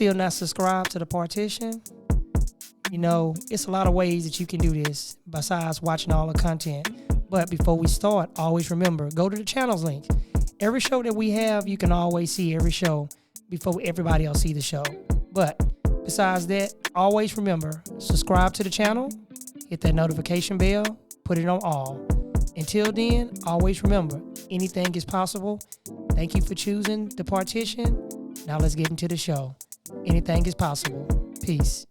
still not subscribed to the Partition, you know, it's a lot of ways that you can do this besides watching all the content. But before we start, always remember, go to the channels link. Every show that we have, you can always see every show before everybody else see the show. But besides that, always remember, subscribe to the channel, hit that notification bell, put it on all. Until then, always remember, anything is possible. Thank you for choosing the Partition. Now let's get into the show. Anything is possible. Peace.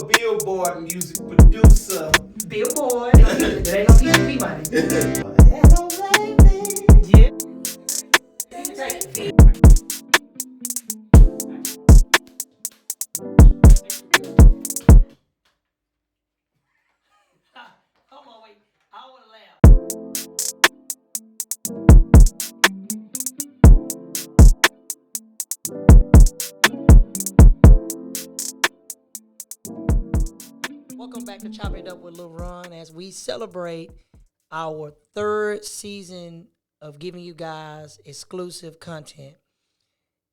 Billboard music producer. Billboard. There ain't no PCP money. Yeah. Hold on, wait. I want to laugh. Welcome back to Choppin It Up with Lil Ron as we celebrate our third season of giving you guys exclusive content.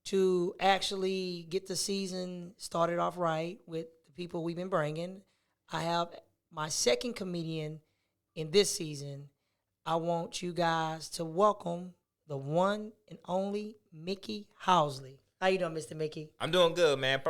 To actually get the season started off right with the people we've been bringing, I have my second comedian in this season. I want you guys to welcome the one and only Mickey Housley. How you doing, Mr. Mickey? I'm doing good, man.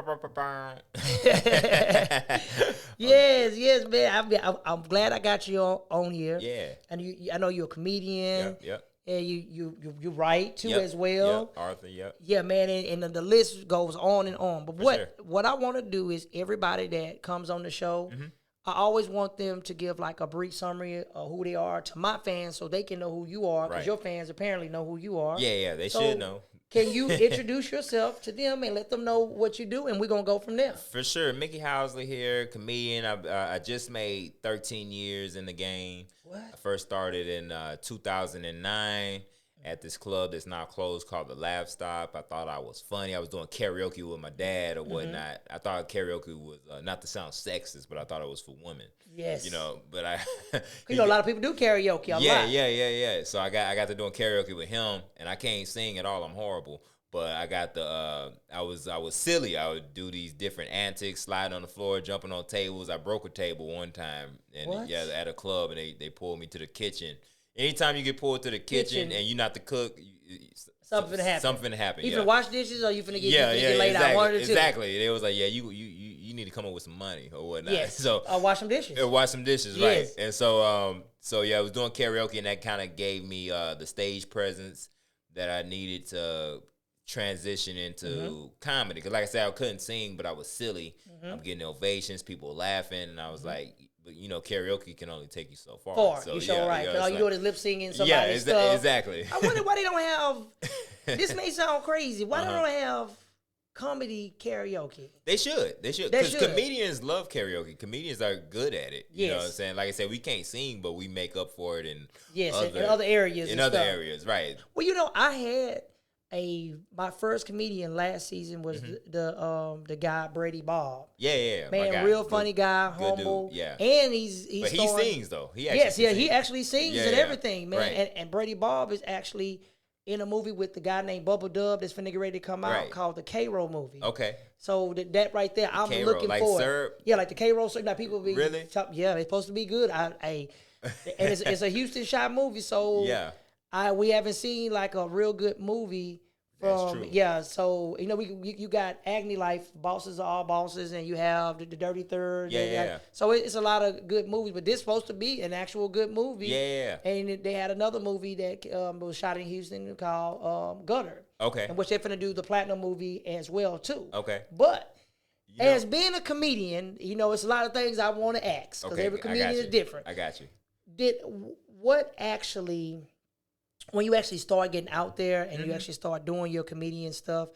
Yes, man. I'm glad I got you on here. Yeah. And I know you're a comedian. Yep. And you write too as well. Yep. Arthur, yep. Yeah, man, and the list goes on and on. But For what I want to do is everybody that comes on the show, I always want them to give like a brief summary of who they are to my fans so they can know who you are, because your fans apparently know who you are. Yeah, they should know. Can you introduce yourself to them and let them know what you do, and we're going to go from there? For sure. Mickey Housley here, comedian. I just made 13 years in the game. What? I first started in 2009 at this club that's now closed called the Laugh Stop. I thought I was funny. I was doing karaoke with my dad or whatnot. I thought karaoke was, not to sound sexist, but I thought it was for women. Yes. You know, but I... You know, a lot of people do karaoke a lot. Yeah. So I got to doing karaoke with him, and I can't sing at all. I'm horrible. But I got the, I was silly. I would do these different antics, sliding on the floor, jumping on tables. I broke a table one time, and at a club, and they pulled me to the kitchen. Anytime you get pulled to the kitchen and you're not the cook, something happens. Something happened. You finna wash dishes, or you finna get laid exactly, out? One or two. Exactly. They was like, yeah, you need to come up with some money or whatnot. Yes. So wash some dishes. Wash some dishes, yes. Right? And so I was doing karaoke, and that kind of gave me the stage presence that I needed to transition into comedy. Because like I said, I couldn't sing, but I was silly. I'm getting ovations, people laughing, and I was like, but you know, karaoke can only take you so far. So, you sure right. Because all you do is lip singing somebody's stuff. Exactly. I wonder why they don't have. This may sound crazy. Why they don't have comedy karaoke? They should. Because comedians love karaoke. Comedians are good at it. You know what I'm saying? Like I said, we can't sing, but we make up for it in other areas. In other areas, right? Well, you know, I had my first comedian last season was the guy Brady Bob. Yeah. Man, real funny guy, humble. Dude, yeah. And he sings though. He actually sings and everything, man. Right. And Brady Bob is actually in a movie with the guy named Bubba Dub that's finna get ready to come out called the K-Roll movie. Okay. So that right there, I'm K-roll, looking like for syrup? Yeah, like the K-Roll syrup. Like people be really? Yeah, they're supposed to be good. And it's a Houston shot movie, so we haven't seen like a real good movie from so you know you got Agony Life, Bosses Are All Bosses, and you have the Dirty Third. So it's a lot of good movies, but this supposed to be an actual good movie. And they had another movie that was shot in Houston called Gutter. Okay. In which they're finna do the Platinum movie as well too. Okay. But as being a comedian, you know, it's a lot of things I want to ask because every comedian is different. I got you. When you actually start getting out there and you actually start doing your comedian stuff,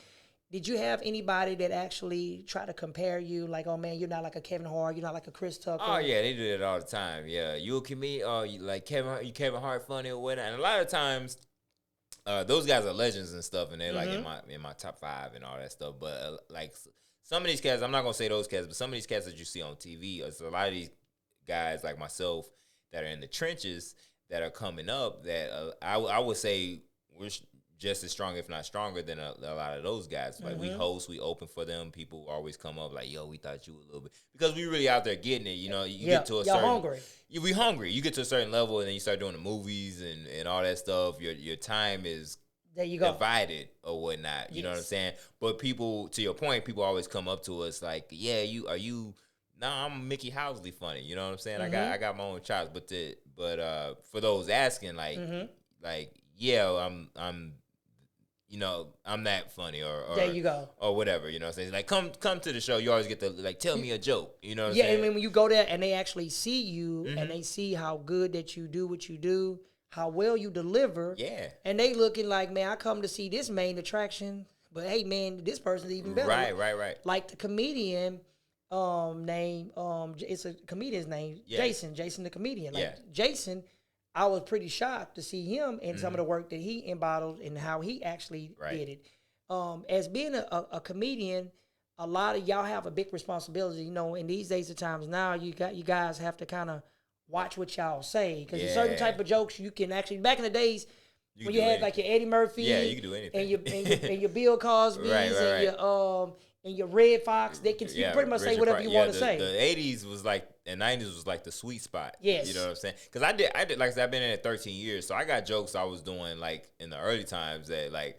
did you have anybody that actually try to compare you? Like, oh man, you're not like a Kevin Hart, you're not like a Chris Tucker. Oh yeah, they do that all the time. Yeah, you a comedian, you like Kevin Hart funny or whatnot. And a lot of times, those guys are legends and stuff, and they're like in my top 5 and all that stuff. But like some of these cats, I'm not gonna say those cats, but some of these cats that you see on TV, it's a lot of these guys like myself that are in the trenches that are coming up. That I would say we're just as strong, if not stronger, than a lot of those guys. Like we host, we open for them. People always come up like, "Yo, we thought you were a little bit," because we really out there getting it. You know, you get to a certain hungry. We hungry. You get to a certain level, and then you start doing the movies and all that stuff. Your time is there you go divided or whatnot. You know what I'm saying? But people, to your point, people always come up to us like, "Yeah, are you?" Nah, I'm Mickey Housley funny. You know what I'm saying? I got my own chops. But for those asking, like yeah, I'm. You know, I'm that funny, or there you go, or whatever. You know what I'm saying? Like, come to the show. You always get to like tell me a joke. You know what I'm saying? Yeah, I mean, when you go there and they actually see you and they see how good that you do what you do, how well you deliver. Yeah. And they looking like, man, I come to see this main attraction, but hey, man, this person's even better. Right. Like the comedian name, it's a comedian's name, Jason the comedian. Like Jason. I was pretty shocked to see him and some of the work that he embodied and how he actually did it. As being a comedian, a lot of y'all have a big responsibility. You know, in these days of times now, you guys have to kind of watch what y'all say because certain type of jokes you can actually. Back in the days when you had like your Eddie Murphy, you can do anything, and your Bill Cosby's and your Red Fox, they can you pretty much say whatever you want to say. The 80s was like, and 90s was like the sweet spot. Yes. You know what I'm saying? Because I did, like I said, I've been in it 13 years, so I got jokes I was doing like in the early times that like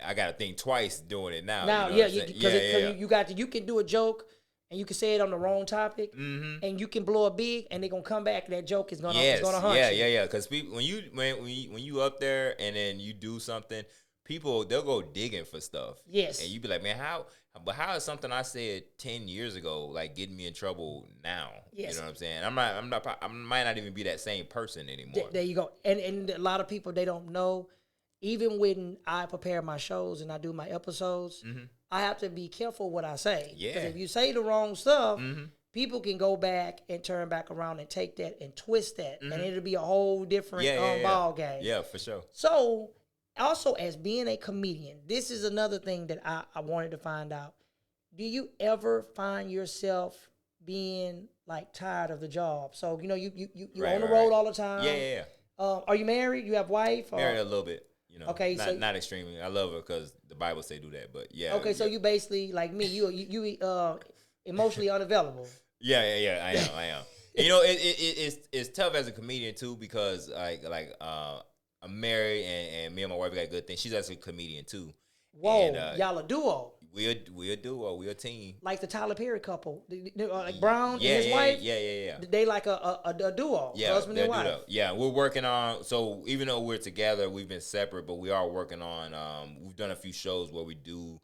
I got to think twice doing it now. Now, you know because you can do a joke and you can say it on the wrong topic, and you can blow it big, and they're gonna come back. And that joke is gonna haunt you. Yeah. Because people, when you up there and then you do something, people they'll go digging for stuff. Yes. And you be like, man, how is something I said 10 years ago like getting me in trouble now? Yes. You know what I'm saying? I might not even be that same person anymore. There you go. And a lot of people, they don't know. Even when I prepare my shows and I do my episodes, I have to be careful what I say. Yeah. Because if you say the wrong stuff, people can go back and turn back around and take that and twist that, and it'll be a whole different ball game. Yeah, for sure. So, also, as being a comedian, this is another thing that I wanted to find out. Do you ever find yourself being like tired of the job? So, you know, you on the road all the time. Yeah. Are you married? You have wife? Married a little bit. You know, okay, not extremely. I love her because the Bible say do that, but yeah. Okay, so you basically like me. You emotionally unavailable. Yeah. I am. You know, it's tough as a comedian too because like I'm married and me and my wife got good things. She's actually a comedian too. Whoa, and, y'all a duo. We're a duo. We're a team. Like the Tyler Perry couple, like Brown and his wife. Yeah. They like a duo, husband and wife. Duo. Yeah, we're working on. So even though we're together, we've been separate, but we are working on. We've done a few shows where we do,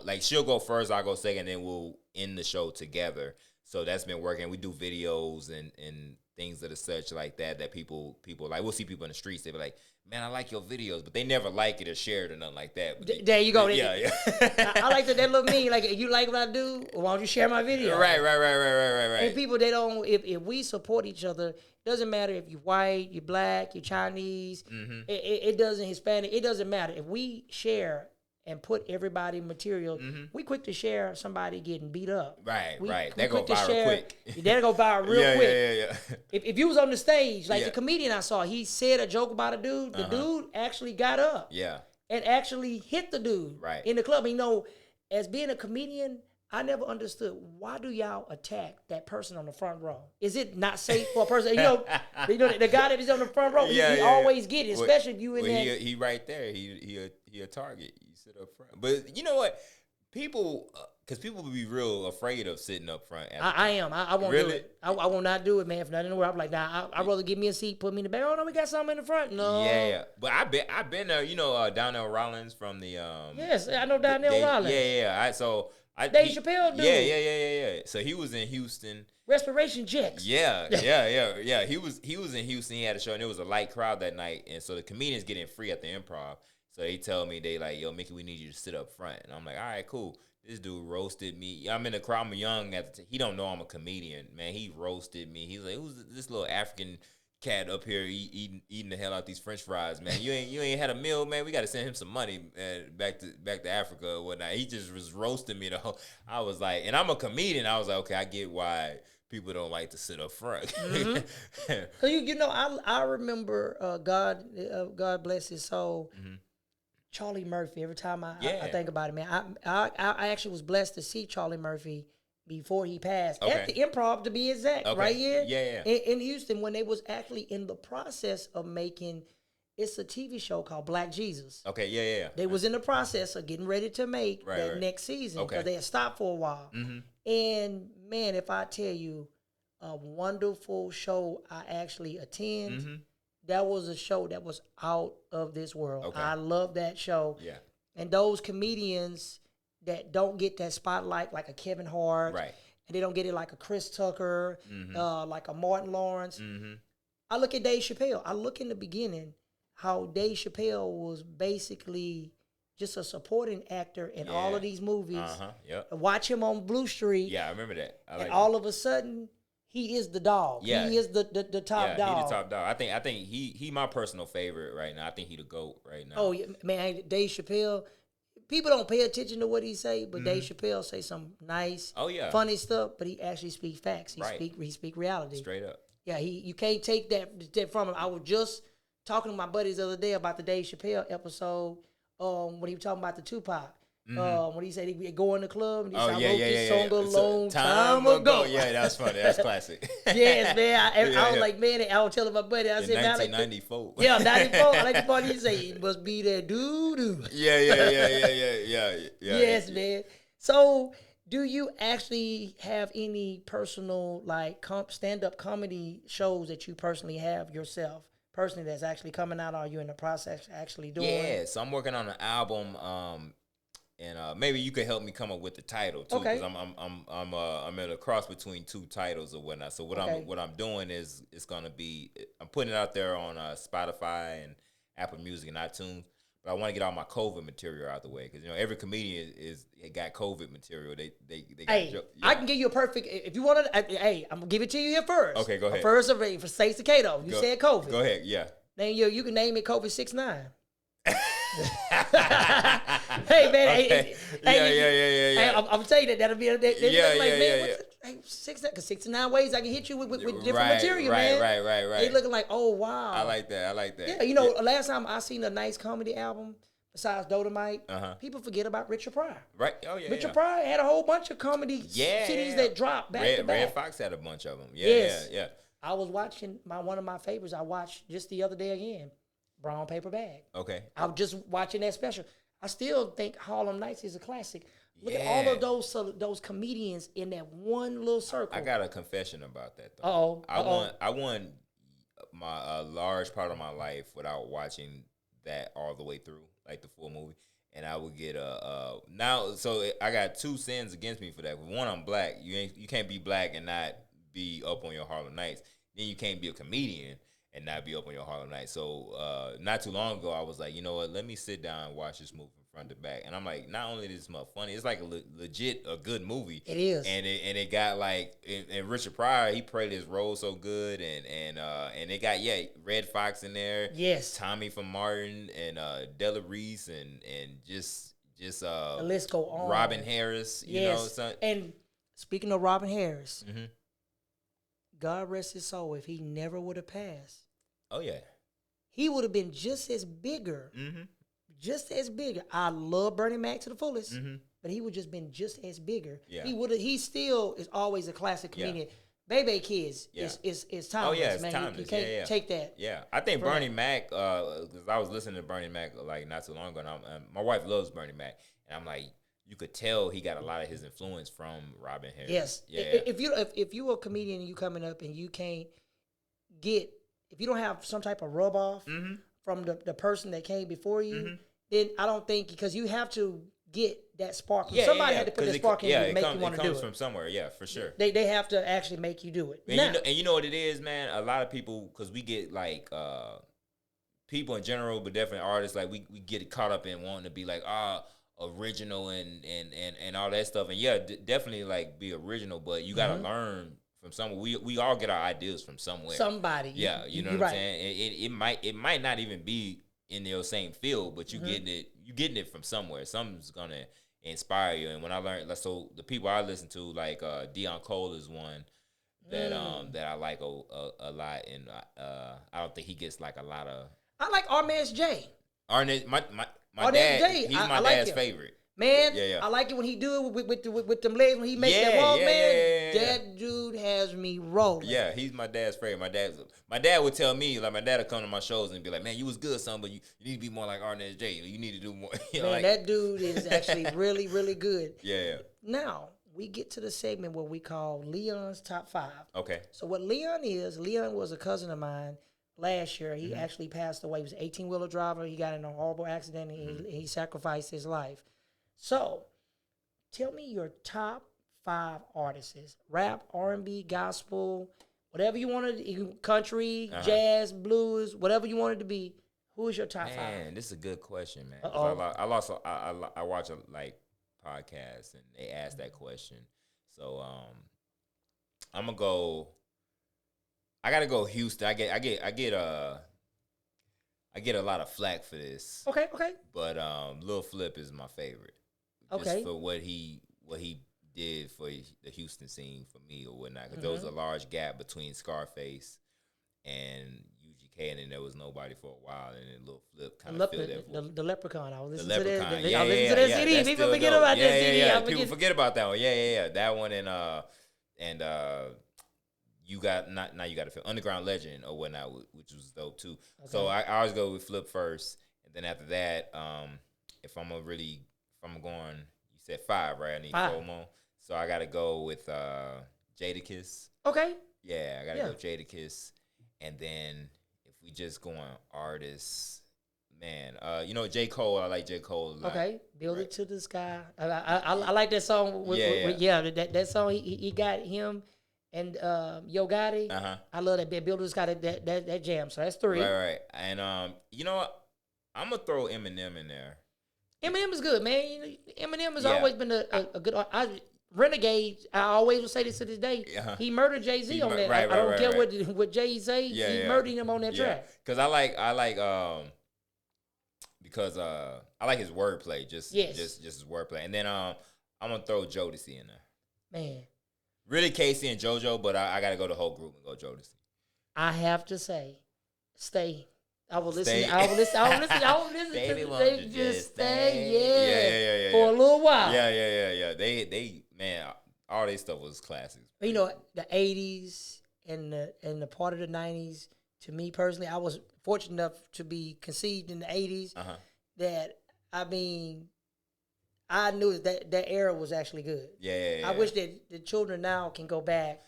like she'll go first, I'll go second, then we'll end the show together. So that's been working. We do videos and things that are such like that people like. We'll see people in the streets. They be like, "Man, I like your videos," but they never like it or share it or nothing like that. But there you go. Yeah. I like that little me. Like, you like what I do? Why don't you share my video? Right. And people, they don't. If we support each other, it doesn't matter if you're white, you're black, you're Chinese. It doesn't Hispanic. It doesn't matter if we share and put everybody material. We quick to share somebody getting beat up. Right. That go viral quick. That'll go viral real quick. Yeah. If you was on the stage, like the comedian I saw, he said a joke about a dude. The dude actually got up. Yeah. And actually hit the dude. Right. In the club. You know, as being a comedian, I never understood, why do y'all attack that person on the front row? Is it not safe for a person? You know the guy that is on the front row, he always get it, especially if you in there. He right there. He a target. You sit up front. But you know what? People, because people be real afraid of sitting up front. I am. I won't do it. I will not do it, man. If nothing in the world, I'm like, nah, I'd rather give me a seat, put me in the back. Oh, no, we got something in the front. No. Yeah. But I've been there, you know, Donnell Rollins from the... yes, I know Donnell Rollins. Yeah. Dave Chappelle dude. Yeah. So he was in Houston. Respiration checks. Yeah. He was in Houston. He had a show, and it was a light crowd that night. And so the comedians get in free at the Improv. So they tell me, they like, yo, Mickey, we need you to sit up front. And I'm like, all right, cool. This dude roasted me. I'm in the crowd. I'm young. He don't know I'm a comedian, man. He roasted me. He's like, who's this little African cat up here eating the hell out these French fries, man. You ain't had a meal, man. We got to send him some money back to Africa or whatnot. He just was roasting me the whole. I was like, and I'm a comedian. I was like, okay, I get why people don't like to sit up front. Mm-hmm. So I remember God bless his soul. Mm-hmm. Charlie Murphy. Every time I think about it, man, I actually was blessed to see Charlie Murphy before he passed at the Improv, to be exact, right here, in Houston, when they was actually in the process of making. It's a TV show called Black Jesus. Okay, yeah. They was in the process of getting ready to make that next season because they had stopped for a while. Mm-hmm. And man, if I tell you, a wonderful show I actually attend. Mm-hmm. That was a show that was out of this world. Okay. I love that show. Yeah. And those comedians that don't get that spotlight, like a Kevin Hart, right, and they don't get it like a Chris Tucker, mm-hmm, like a Martin Lawrence. Mm-hmm. I look at Dave Chappelle. I look in the beginning how Dave Chappelle was basically just a supporting actor in all of these movies. Yep. Watch him on Blue Street. Yeah, I remember that. And all of a sudden, he is the dog. Yeah. He is the top dog. Yeah, he the top dog. I think he my personal favorite right now. I think he the GOAT right now. Oh, yeah, man, Dave Chappelle. People don't pay attention to what he say, but Dave Chappelle say some nice, funny stuff, but he actually speaks facts. He speak reality. Straight up. Yeah, you can't take that from him. I was just talking to my buddies the other day about the Dave Chappelle episode when he was talking about the Tupac. Mm-hmm. When he said he go in the club and he said, I wrote this song a long time ago. Yeah, that's funny. That's classic. Yes, man. I was like, man, I was telling my buddy, I said, 1994. Yeah, 94. I like the part he say, it must be that doo-doo. Yeah. Yes, man. So, do you actually have any personal, like, stand-up comedy shows that you personally have yourself? Personally, that's actually coming out? Or are you in the process actually doing? Yeah, so I'm working on an album. And maybe you could help me come up with the title too, because I'm at a cross between two titles or whatnot. So what I'm doing is it's gonna be, I'm putting it out there on Spotify and Apple Music and iTunes. But I want to get all my COVID material out the way because every comedian got COVID material. They got I can give you a perfect, if you want to. Hey, I'm gonna give it to you here first. Okay, go ahead. First, for sakes of Kato, you said COVID. Go ahead, yeah. Then you can name it COVID 69. Hey man, okay. Hey, I'm telling you that'll be like, man, 69 ways I can hit you with different material, man. Right. They looking like, oh wow. I like that. Yeah, last time I seen a nice comedy album besides Dolomite, people forget about Richard Pryor. Right. Oh yeah. Richard Pryor had a whole bunch of comedy CDs that dropped back to back. Red Fox had a bunch of them. Yeah. I was watching one of my favorites. I watched just the other day again. Brown Paper Bag. Okay. I was just watching that special. I still think Harlem Nights is a classic. Look at all of those comedians in that one little circle. I got a confession about that though. I won my large part of my life without watching that all the way through, like the full movie. And I would get now. So I got two sins against me for that. One, I'm black. You can't be black and not be up on your Harlem Nights. Then you can't be a comedian and not be up on your Harlem Nights. So not too long ago, I was like, you know what? Let me sit down and watch this movie from front to back. And I'm like, not only is this much funny, it's like a good movie. It is. And it got like, and Richard Pryor, he played his role so good. And it got Red Fox in there. Yes. Tommy from Martin and Della Reese and just the list go on. Robin Harris. You know. And speaking of Robin Harris. Mm-hmm. God rest his soul, if he never would have passed. Oh, yeah. He would have been just as bigger. Mm-hmm. Just as bigger. I love Bernie Mac to the fullest, but he would just been just as bigger. Yeah. He still is always a classic comedian. Baby Kids is timeless, oh, yeah, it's man. Timeless. You can't take that. Yeah. I think Bernie Mac, because I was listening to Bernie Mac like not too long ago, and my wife loves Bernie Mac, and I'm like, you could tell he got a lot of his influence from Robin Harris. Yes. Yeah. If you're a comedian and you coming up and you can't if you don't have some type of rub off from the person that came before you, then I don't think, because you have to get that spark. Somebody had to put that spark in you to make you want to do it. It comes from somewhere, for sure. They have to actually make you do it. And you know what it is, man? A lot of people, because we get like people in general, but definitely artists, like we get caught up in wanting to be like, original and all that stuff, and definitely like be original, but you got to learn from somewhere. We all get our ideas from somewhere. Somebody. Yeah, you know what I'm saying? It might not even be in your same field, but you getting it from somewhere. Something's gonna inspire you. And when I learned, so the people I listen to, like Dion Cole is one that that I like a lot, and I don't think he gets like a lot of. I like Armand's J. Arnett, my Arnett dad, J. he's I my like dad's him. favorite. Man, Yeah. I like it when he do it with them legs when he makes that walk, man. That dude has me rolling. Yeah, he's my dad's favorite. My dad would tell me, like, my dad would come to my shows and be like, man, you was good, son, but you need to be more like Arnett J. You need to do more. Man, like, that dude is actually really, really good. Yeah. Now, we get to the segment where we call Leon's Top 5. Okay. So what Leon was a cousin of mine last year. He actually passed away. He was an 18-wheeler driver. He got in a horrible accident, and he sacrificed his life. So, tell me your top 5 artists: rap, R&B, gospel, whatever you wanted, country, jazz, blues, whatever you wanted to be. Who is your top 5? Man, this is a good question, man. I watch like podcasts and they ask that question. So I'm gonna go. I gotta go Houston. I get a lot of flack for this. Okay. But Lil Flip is my favorite. Okay. Just for what he did for the Houston scene for me or whatnot. Because there was a large gap between Scarface and UGK, and then there was nobody for a while, and then Lil Flip kind of filled that void. The Leprechaun. I was listening The Leprechaun. to that CD. That's People still forget dope. about that CD. Yeah. People forget about that one. Yeah. That one and you got you got to feel Underground Legend or whatnot, which was dope too. Okay. So I always go with Flip first, and then after that, if I'm going, you said 5, right? I need 4 more. So I got to go with Jadakiss. Okay. Yeah, I got to go Jadakiss. And then if we just go on artists, man, J. Cole, I like J. Cole a lot. Okay, Build It to the Sky. I like that song. That song, he got him and Yo Gotti. I love that Build It to the Sky, that jam. So that's 3. Right. And you know what? I'm going to throw Eminem in there. Eminem is good, man. Eminem has always been a good Renegade. I always will say this to this day. He murdered Jay-Z on that. I don't care what Jay say. He murdered him on that track. Because I like his wordplay, just his wordplay. And then I'm gonna throw Jodeci in there. Man, really Casey and JoJo, but I gotta go the whole group and go Jodeci. I have to say, stay. I will listen. They just stay. For a little while. Yeah. They man, all their stuff was classics. But the 80s and the part of the 90s. To me personally, I was fortunate enough to be conceived in the 80s. That I knew that era was actually good. Yeah. I wish that the children now can go back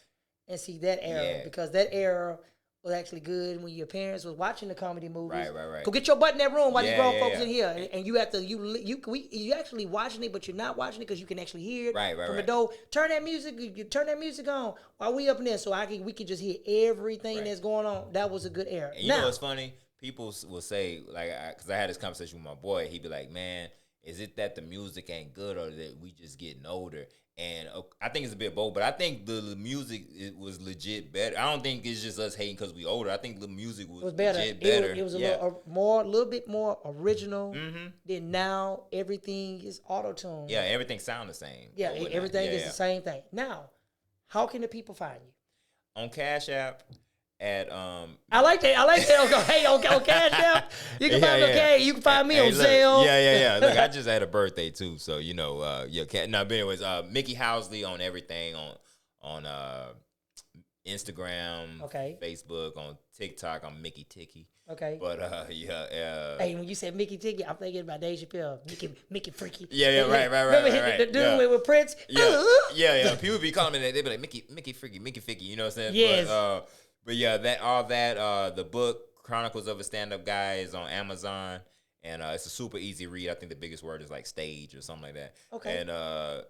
and see that era because that era was actually good when your parents was watching the comedy movies. Right. Go get your butt in that room while these grown folks in here, and you have to you actually watching it, but you're not watching it because you can actually hear it from the door. Turn that music on while we up in there, so we can just hear everything that's going on. That was a good era. And you know what's funny? People will say, like, because I had this conversation with my boy, he'd be like, man, is it that the music ain't good or that we just getting older? And I think it's a bit both, but I think the music was legit better. I don't think it's just us hating because we older. I think the music was better. Legit better. It was a little bit more original. Than now everything is auto-tuned. Yeah, everything sound the same. Yeah, everything is the same thing. Now, how can the people find you? On Cash App. At I like that. Okay, on Cash App, you can find me. Okay, you can find me on Zelle. Yeah. Look, I just had a birthday too, so but anyways, Mickey Housley on everything on Instagram, Facebook, on TikTok. I'm Mickey Ticky. Okay. But Hey, when you said Mickey Ticky, I'm thinking about Dave Chappelle. Mickey Freaky. Yeah, right. Remember the dude with Prince? Yeah. People be calling me that. They be like Mickey Freaky, Mickey Ficky. You know what I'm saying? Yes. But yeah, the book Chronicles of a Stand-Up Guy is on Amazon, and it's a super easy read. I think the biggest word is like stage or something like that. Okay.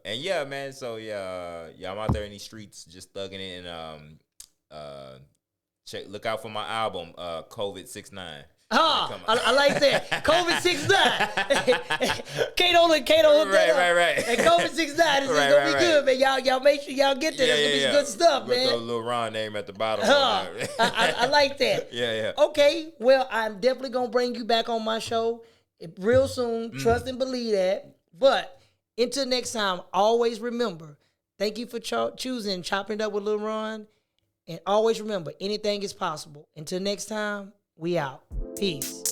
And yeah, man. So I'm out there in these streets just thugging it, and look out for my album, COVID 6ix9ine. I like that. COVID 69. Kato hooked that up. Right. And COVID 69 is gonna be good, man. Y'all make sure y'all get that. It's gonna be some good stuff, man. With a little Ron name at the bottom. I like that. Yeah. Okay, well, I'm definitely gonna bring you back on my show real soon. Trust and believe that. But until next time, always remember, thank you for choosing Chopping It Up with Lil Ron. And always remember, anything is possible. Until next time, we out. Peace.